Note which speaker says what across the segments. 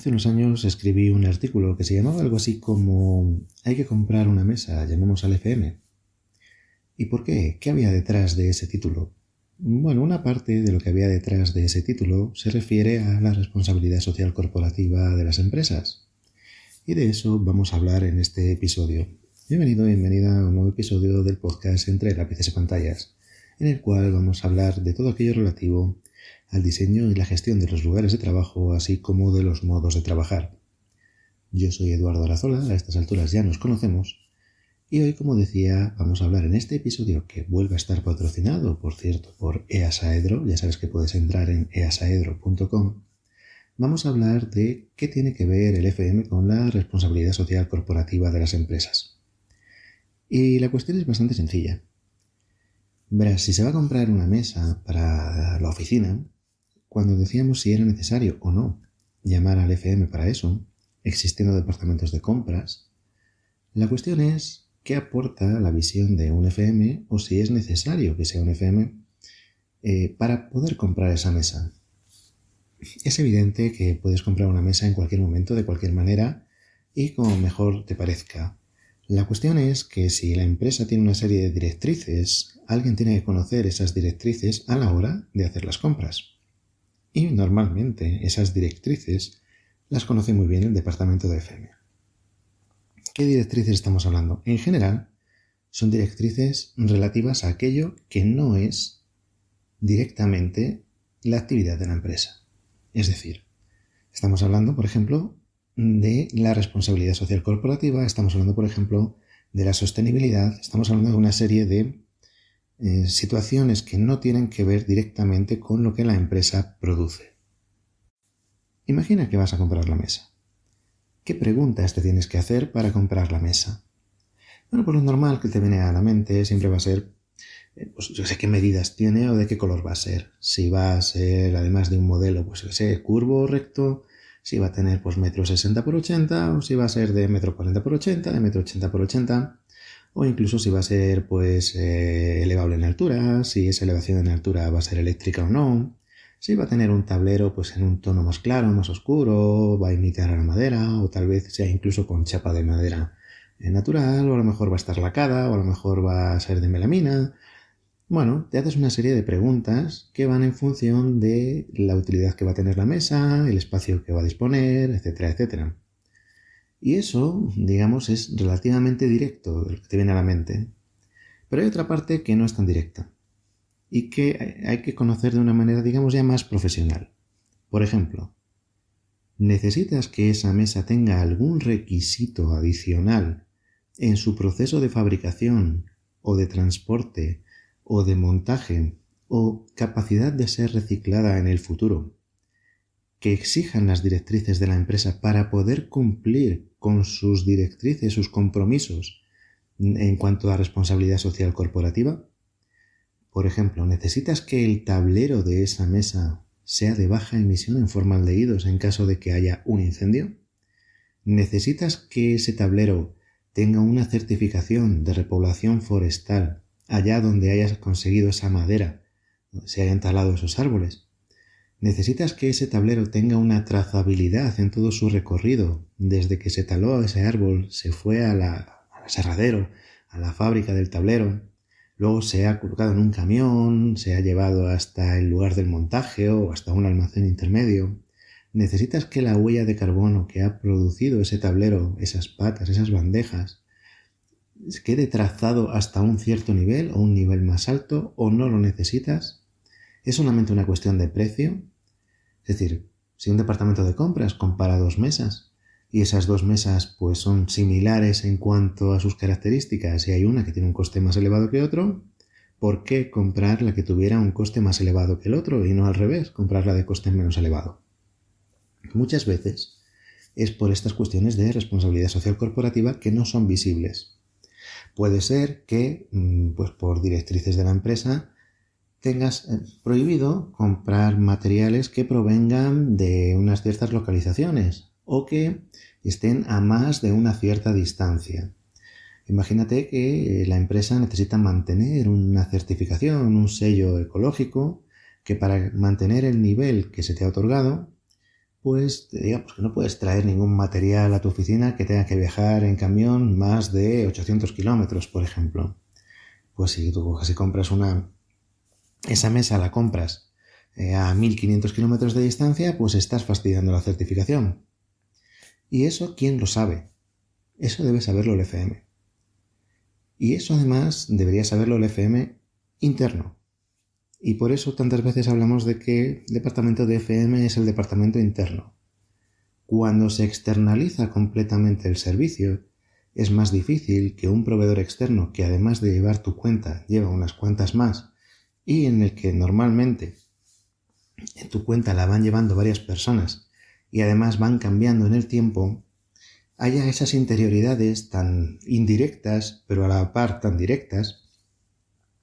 Speaker 1: Hace unos años escribí un artículo que se llamaba algo así como «Hay que comprar una mesa, llamemos al FM». ¿Y por qué? ¿Qué había detrás de ese título? Bueno, una parte de lo que había detrás de ese título se refiere a la responsabilidad social corporativa de las empresas. Y de eso vamos a hablar en este episodio. Bienvenida a un nuevo episodio del podcast Entre lápices y pantallas, en el cual vamos a hablar de todo aquello relativo al diseño y la gestión de los lugares de trabajo, así como de los modos de trabajar. Yo soy Eduardo Arazola, a estas alturas ya nos conocemos, y hoy, como decía, vamos a hablar en este episodio, que vuelve a estar patrocinado, por cierto, por EASaedro, ya sabes que puedes entrar en easaedro.com, vamos a hablar de qué tiene que ver el FM con la responsabilidad social corporativa de las empresas. Y la cuestión es bastante sencilla. Verás, si se va a comprar una mesa para la oficina, cuando decíamos si era necesario o no llamar al FM para eso, existiendo departamentos de compras, la cuestión es qué aporta la visión de un FM o si es necesario que sea un FM para poder comprar esa mesa. Es evidente que puedes comprar una mesa en cualquier momento, de cualquier manera y como mejor te parezca. La cuestión es que si la empresa tiene una serie de directrices, alguien tiene que conocer esas directrices a la hora de hacer las compras. Y normalmente esas directrices las conoce muy bien el departamento de FM. ¿Qué directrices estamos hablando? En general, son directrices relativas a aquello que no es directamente la actividad de la empresa. Es decir, estamos hablando, por ejemplo, de la responsabilidad social corporativa, estamos hablando, por ejemplo, de la sostenibilidad, estamos hablando de una serie de situaciones que no tienen que ver directamente con lo que la empresa produce. Imagina que vas a comprar la mesa. ¿Qué preguntas te tienes que hacer para comprar la mesa? Bueno, pues lo normal que te viene a la mente siempre va a ser, pues yo sé qué medidas tiene o de qué color va a ser. Si va a ser, además de un modelo, pues yo sé, curvo o recto, si va a tener pues 1,60 m por 80 o si va a ser de 1,40 m por 80, de 1,80 m por 80, o incluso si va a ser pues elevable en altura, si esa elevación en altura va a ser eléctrica o no, si va a tener un tablero pues en un tono más claro, más oscuro, va a imitar a la madera o tal vez sea incluso con chapa de madera natural, o a lo mejor va a estar lacada o a lo mejor va a ser de melamina. Bueno, te haces una serie de preguntas que van en función de la utilidad que va a tener la mesa, el espacio que va a disponer, etcétera, etcétera. Y eso, digamos, es relativamente directo de lo que te viene a la mente. Pero hay otra parte que no es tan directa y que hay que conocer de una manera, digamos, ya más profesional. Por ejemplo, ¿necesitas que esa mesa tenga algún requisito adicional en su proceso de fabricación o de transporte o de montaje o capacidad de ser reciclada en el futuro que exijan las directrices de la empresa para poder cumplir con sus directrices, sus compromisos en cuanto a responsabilidad social corporativa? Por ejemplo, ¿necesitas que el tablero de esa mesa sea de baja emisión en formaldehídos en caso de que haya un incendio? ¿Necesitas que ese tablero tenga una certificación de repoblación forestal allá donde hayas conseguido esa madera, donde se hayan talado esos árboles? ¿Necesitas que ese tablero tenga una trazabilidad en todo su recorrido, desde que se taló ese árbol, se fue al aserradero, a la fábrica del tablero, luego se ha colocado en un camión, se ha llevado hasta el lugar del montaje o hasta un almacén intermedio? ¿Necesitas que la huella de carbono que ha producido ese tablero, esas patas, esas bandejas, quede trazado hasta un cierto nivel o un nivel más alto, o no lo necesitas? ¿Es solamente una cuestión de precio? Es decir, si un departamento de compras compara dos mesas y esas dos mesas pues son similares en cuanto a sus características y hay una que tiene un coste más elevado que otro, ¿por qué comprar la que tuviera un coste más elevado que el otro y no al revés, comprarla de coste menos elevado? Muchas veces es por estas cuestiones de responsabilidad social corporativa que no son visibles. Puede ser que, pues por directrices de la empresa, tengas prohibido comprar materiales que provengan de unas ciertas localizaciones o que estén a más de una cierta distancia. Imagínate que la empresa necesita mantener una certificación, un sello ecológico, que para mantener el nivel que se te ha otorgado, pues te diga pues, que no puedes traer ningún material a tu oficina que tenga que viajar en camión más de 800 kilómetros, por ejemplo. Pues si tú coges y compras esa mesa la compras a 1500 kilómetros de distancia, pues estás fastidiando la certificación. ¿Y eso quién lo sabe? Eso debe saberlo el FM. Y eso además debería saberlo el FM interno. Y por eso tantas veces hablamos de que el departamento de FM es el departamento interno. Cuando se externaliza completamente el servicio, es más difícil que un proveedor externo que además de llevar tu cuenta lleva unas cuantas más y en el que normalmente en tu cuenta la van llevando varias personas y además van cambiando en el tiempo, haya esas interioridades tan indirectas pero a la par tan directas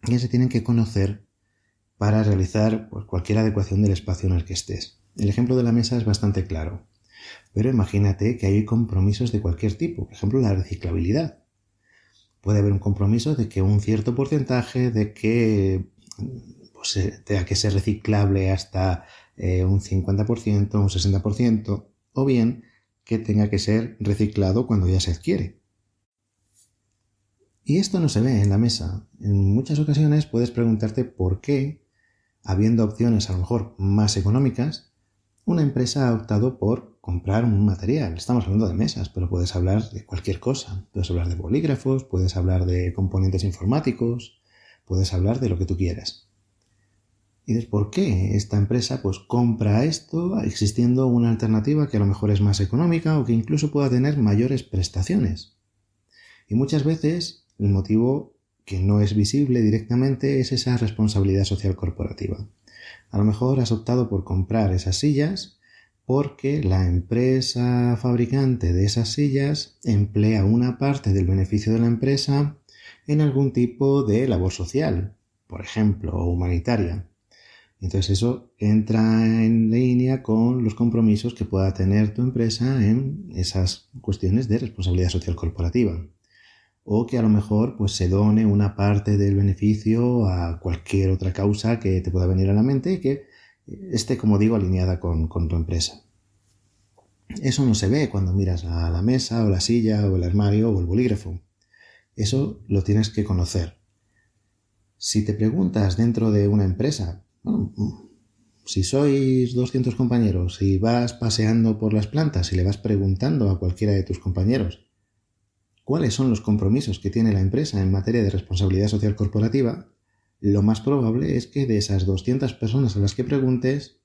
Speaker 1: que se tienen que conocer para realizar cualquier adecuación del espacio en el que estés. El ejemplo de la mesa es bastante claro, pero imagínate que hay compromisos de cualquier tipo, por ejemplo la reciclabilidad. Puede haber un compromiso de que un cierto porcentaje de que tenga que ser reciclable hasta un 50%, un 60%, o bien que tenga que ser reciclado cuando ya se adquiere. Y esto no se ve en la mesa. En muchas ocasiones puedes preguntarte por qué, habiendo opciones a lo mejor más económicas, una empresa ha optado por comprar un material. Estamos hablando de mesas, pero puedes hablar de cualquier cosa. Puedes hablar de bolígrafos, puedes hablar de componentes informáticos, puedes hablar de lo que tú quieras. Y dices, ¿por qué esta empresa pues compra esto existiendo una alternativa que a lo mejor es más económica o que incluso pueda tener mayores prestaciones? Y muchas veces el motivo que no es visible directamente es esa responsabilidad social corporativa. A lo mejor has optado por comprar esas sillas porque la empresa fabricante de esas sillas emplea una parte del beneficio de la empresa en algún tipo de labor social, por ejemplo, o humanitaria. Entonces eso entra en línea con los compromisos que pueda tener tu empresa en esas cuestiones de responsabilidad social corporativa. O que a lo mejor pues, se done una parte del beneficio a cualquier otra causa que te pueda venir a la mente y que esté, como digo, alineada con tu empresa. Eso no se ve cuando miras a la mesa o la silla o el armario o el bolígrafo. Eso lo tienes que conocer. Si te preguntas dentro de una empresa, bueno, si sois 200 compañeros y vas paseando por las plantas y le vas preguntando a cualquiera de tus compañeros cuáles son los compromisos que tiene la empresa en materia de responsabilidad social corporativa, lo más probable es que de esas 200 personas a las que preguntes,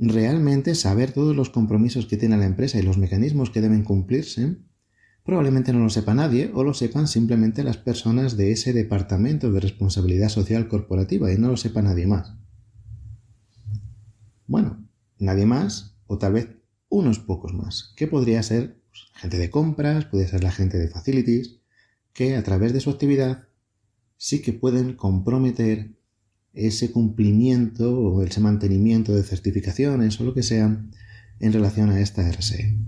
Speaker 1: realmente saber todos los compromisos que tiene la empresa y los mecanismos que deben cumplirse, probablemente no lo sepa nadie o lo sepan simplemente las personas de ese departamento de responsabilidad social corporativa y no lo sepa nadie más. Bueno, nadie más o tal vez unos pocos más, que podría ser gente de compras, puede ser la gente de facilities, que a través de su actividad sí que pueden comprometer ese cumplimiento o ese mantenimiento de certificaciones o lo que sea en relación a esta RSE.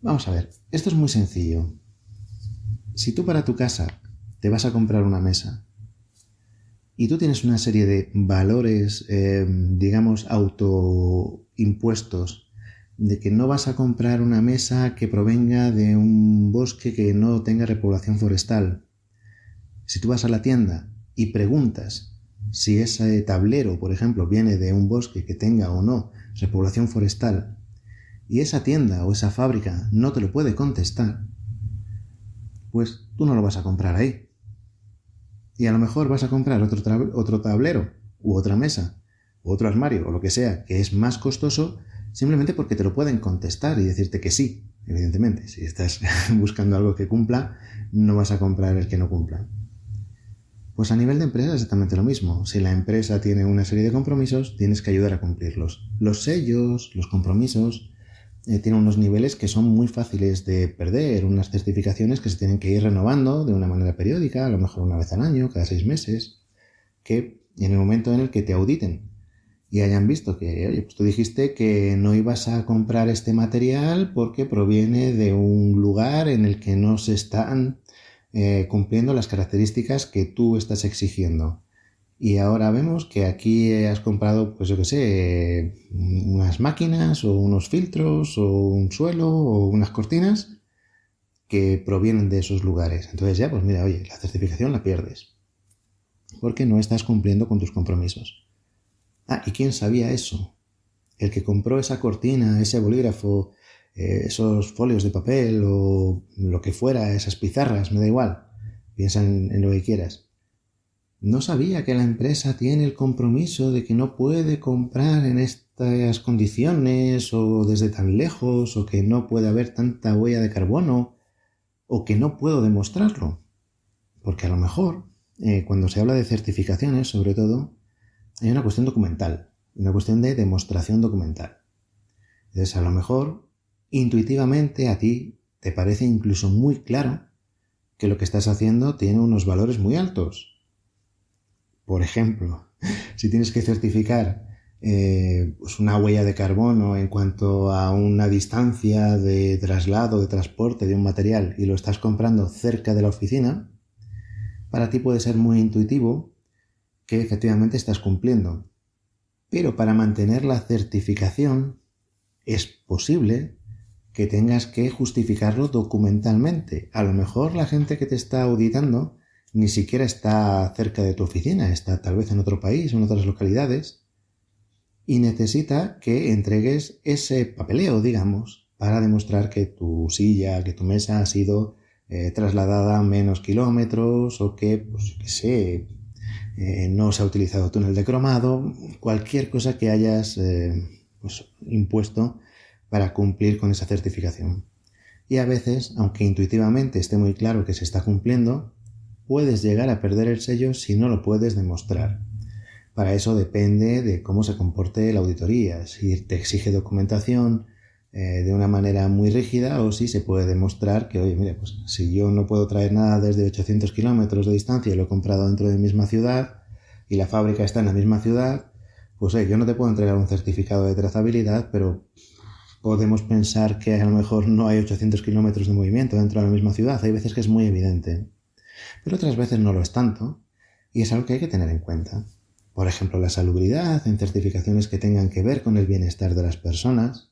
Speaker 1: Vamos a ver, esto es muy sencillo. Si tú para tu casa te vas a comprar una mesa y tú tienes una serie de valores, digamos, autoimpuestos, de que no vas a comprar una mesa que provenga de un bosque que no tenga repoblación forestal. Si tú vas a la tienda y preguntas si ese tablero, por ejemplo, viene de un bosque que tenga o no repoblación forestal, y esa tienda o esa fábrica no te lo puede contestar, pues tú no lo vas a comprar ahí. Y a lo mejor vas a comprar otro tablero, u otra mesa, u otro armario, o lo que sea, que es más costoso, simplemente porque te lo pueden contestar y decirte que sí. Evidentemente, si estás buscando algo que cumpla, no vas a comprar el que no cumpla. Pues a nivel de empresa es exactamente lo mismo. Si la empresa tiene una serie de compromisos, tienes que ayudar a cumplirlos. Los sellos, los compromisos, tienen unos niveles que son muy fáciles de perder, unas certificaciones que se tienen que ir renovando de una manera periódica, a lo mejor una vez al año, cada 6 meses, que en el momento en el que te auditen y hayan visto que, oye, pues tú dijiste que no ibas a comprar este material porque proviene de un lugar en el que no se están cumpliendo las características que tú estás exigiendo. Y ahora vemos que aquí has comprado, pues yo qué sé, unas máquinas o unos filtros o un suelo o unas cortinas que provienen de esos lugares. Entonces ya, pues mira, oye, la certificación la pierdes porque no estás cumpliendo con tus compromisos. Ah, ¿y quién sabía eso? El que compró esa cortina, ese bolígrafo, esos folios de papel o lo que fuera, esas pizarras, me da igual. Piensa en lo que quieras. No sabía que la empresa tiene el compromiso de que no puede comprar en estas condiciones o desde tan lejos o que no puede haber tanta huella de carbono o que no puedo demostrarlo. Porque a lo mejor, cuando se habla de certificaciones, sobre todo, hay una cuestión documental, una cuestión de demostración documental. Entonces, a lo mejor, intuitivamente a ti te parece incluso muy claro que lo que estás haciendo tiene unos valores muy altos. Por ejemplo, si tienes que certificar pues una huella de carbono en cuanto a una distancia de traslado, de transporte de un material y lo estás comprando cerca de la oficina, para ti puede ser muy intuitivo que efectivamente estás cumpliendo. Pero para mantener la certificación es posible que tengas que justificarlo documentalmente. A lo mejor la gente que te está auditando ni siquiera está cerca de tu oficina, está tal vez en otro país o en otras localidades y necesita que entregues ese papeleo, digamos, para demostrar que tu silla, que tu mesa ha sido trasladada a menos kilómetros o que, pues qué sé, no se ha utilizado túnel de cromado, cualquier cosa que hayas pues, impuesto para cumplir con esa certificación. Y a veces, aunque intuitivamente esté muy claro que se está cumpliendo, puedes llegar a perder el sello si no lo puedes demostrar. Para eso depende de cómo se comporte la auditoría, si te exige documentación de una manera muy rígida o si se puede demostrar que, oye, mira, pues si yo no puedo traer nada desde 800 kilómetros de distancia y lo he comprado dentro de la misma ciudad y la fábrica está en la misma ciudad, pues yo no te puedo entregar un certificado de trazabilidad, pero podemos pensar que a lo mejor no hay 800 kilómetros de movimiento dentro de la misma ciudad. Hay veces que es muy evidente, pero otras veces no lo es tanto y es algo que hay que tener en cuenta. Por ejemplo, la salubridad en certificaciones que tengan que ver con el bienestar de las personas,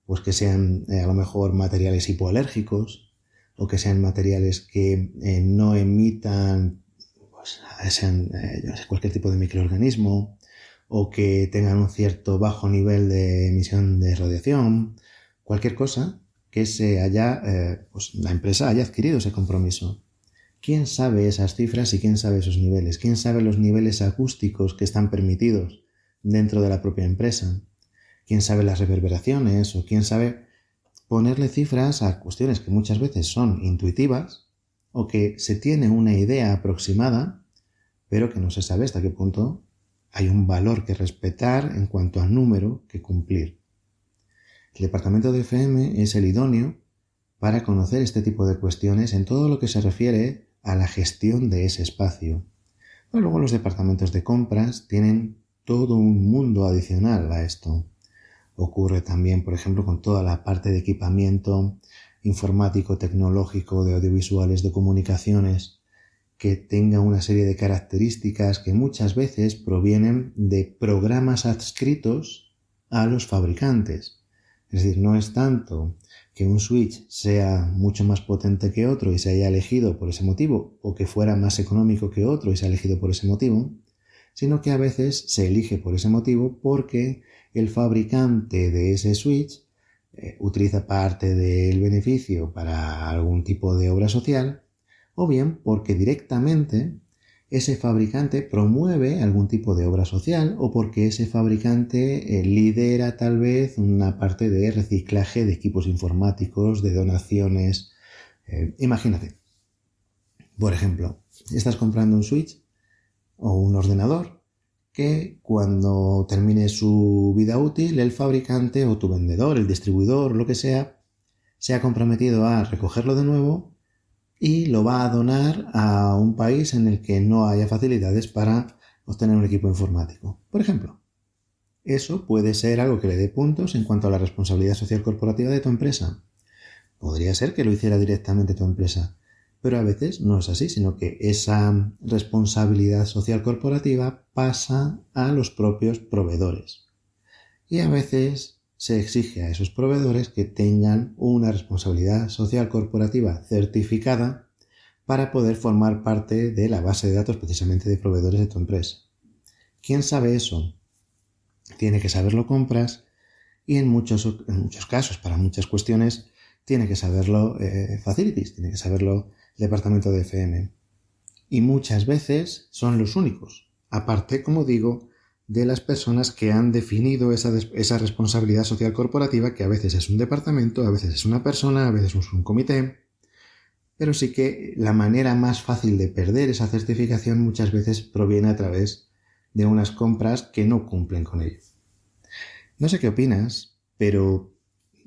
Speaker 1: pues que sean a lo mejor materiales hipoalérgicos o que sean materiales que no emitan pues, sean, cualquier tipo de microorganismo o que tengan un cierto bajo nivel de emisión de radiación, cualquier cosa que se haya, pues la empresa haya adquirido ese compromiso. ¿Quién sabe esas cifras y quién sabe esos niveles? ¿Quién sabe los niveles acústicos que están permitidos dentro de la propia empresa? ¿Quién sabe las reverberaciones? ¿O quién sabe ponerle cifras a cuestiones que muchas veces son intuitivas o que se tiene una idea aproximada, pero que no se sabe hasta qué punto hay un valor que respetar en cuanto a número que cumplir? El departamento de FM es el idóneo para conocer este tipo de cuestiones en todo lo que se refiere a la gestión de ese espacio. Pero luego los departamentos de compras tienen todo un mundo adicional a esto. Ocurre también, por ejemplo, con toda la parte de equipamiento informático, tecnológico, de audiovisuales, de comunicaciones, que tenga una serie de características que muchas veces provienen de programas adscritos a los fabricantes. Es decir, no es tanto que un switch sea mucho más potente que otro y se haya elegido por ese motivo, o que fuera más económico que otro y se ha elegido por ese motivo, sino que a veces se elige por ese motivo porque el fabricante de ese switch utiliza parte del beneficio para algún tipo de obra social, o bien porque directamente ese fabricante promueve algún tipo de obra social o porque ese fabricante lidera tal vez una parte de reciclaje de equipos informáticos, de donaciones. Imagínate, por ejemplo, estás comprando un switch o un ordenador que cuando termine su vida útil el fabricante o tu vendedor, el distribuidor, lo que sea, se ha comprometido a recogerlo de nuevo y lo va a donar a un país en el que no haya facilidades para obtener un equipo informático. Por ejemplo, eso puede ser algo que le dé puntos en cuanto a la responsabilidad social corporativa de tu empresa. Podría ser que lo hiciera directamente tu empresa. Pero a veces no es así, sino que esa responsabilidad social corporativa pasa a los propios proveedores. Y a veces se exige a esos proveedores que tengan una responsabilidad social corporativa certificada para poder formar parte de la base de datos precisamente de proveedores de tu empresa. ¿Quién sabe eso? Tiene que saberlo compras y en muchos casos, para muchas cuestiones, tiene que saberlo Facilities, tiene que saberlo el departamento de FM. Y muchas veces son los únicos, aparte, como digo, de las personas que han definido esa responsabilidad social corporativa, que a veces es un departamento, a veces es una persona, a veces es un comité, pero sí que la manera más fácil de perder esa certificación muchas veces proviene a través de unas compras que no cumplen con ello. No sé qué opinas, pero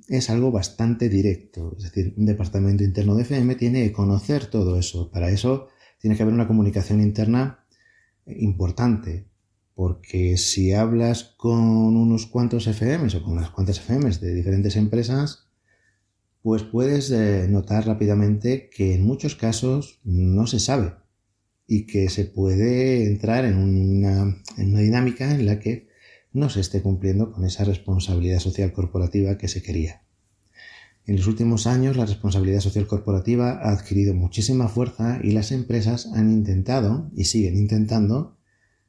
Speaker 1: es algo bastante directo. Es decir, un departamento interno de FM tiene que conocer todo eso. Para eso tiene que haber una comunicación interna importante. Porque si hablas con unos cuantos FMs o con unas cuantas FMs de diferentes empresas, pues puedes notar rápidamente que en muchos casos no se sabe y que se puede entrar en una dinámica en la que no se esté cumpliendo con esa responsabilidad social corporativa que se quería. En los últimos años la responsabilidad social corporativa ha adquirido muchísima fuerza y las empresas han intentado y siguen intentando,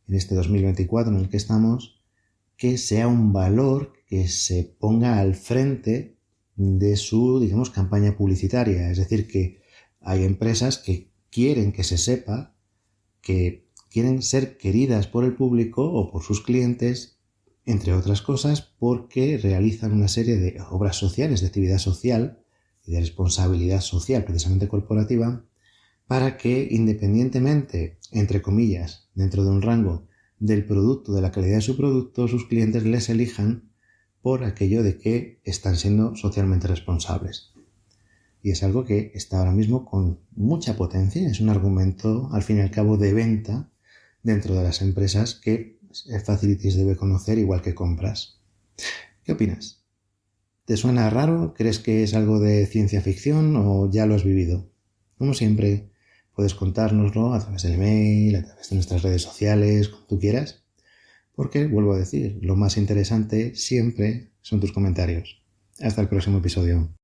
Speaker 1: en este 2024 en el que estamos, que sea un valor que se ponga al frente de su, digamos, campaña publicitaria. Es decir, que hay empresas que quieren que se sepa, que quieren ser queridas por el público o por sus clientes, entre otras cosas, porque realizan una serie de obras sociales, de actividad social y de responsabilidad social, precisamente corporativa, para que independientemente, entre comillas, dentro de un rango del producto, de la calidad de su producto, sus clientes les elijan por aquello de que están siendo socialmente responsables. Y es algo que está ahora mismo con mucha potencia, es un argumento al fin y al cabo de venta dentro de las empresas que Facilities debe conocer igual que compras. ¿Qué opinas? ¿Te suena raro? ¿Crees que es algo de ciencia ficción o ya lo has vivido? Como siempre, puedes contárnoslo a través del email, a través de nuestras redes sociales, como tú quieras, porque, vuelvo a decir, lo más interesante siempre son tus comentarios. Hasta el próximo episodio.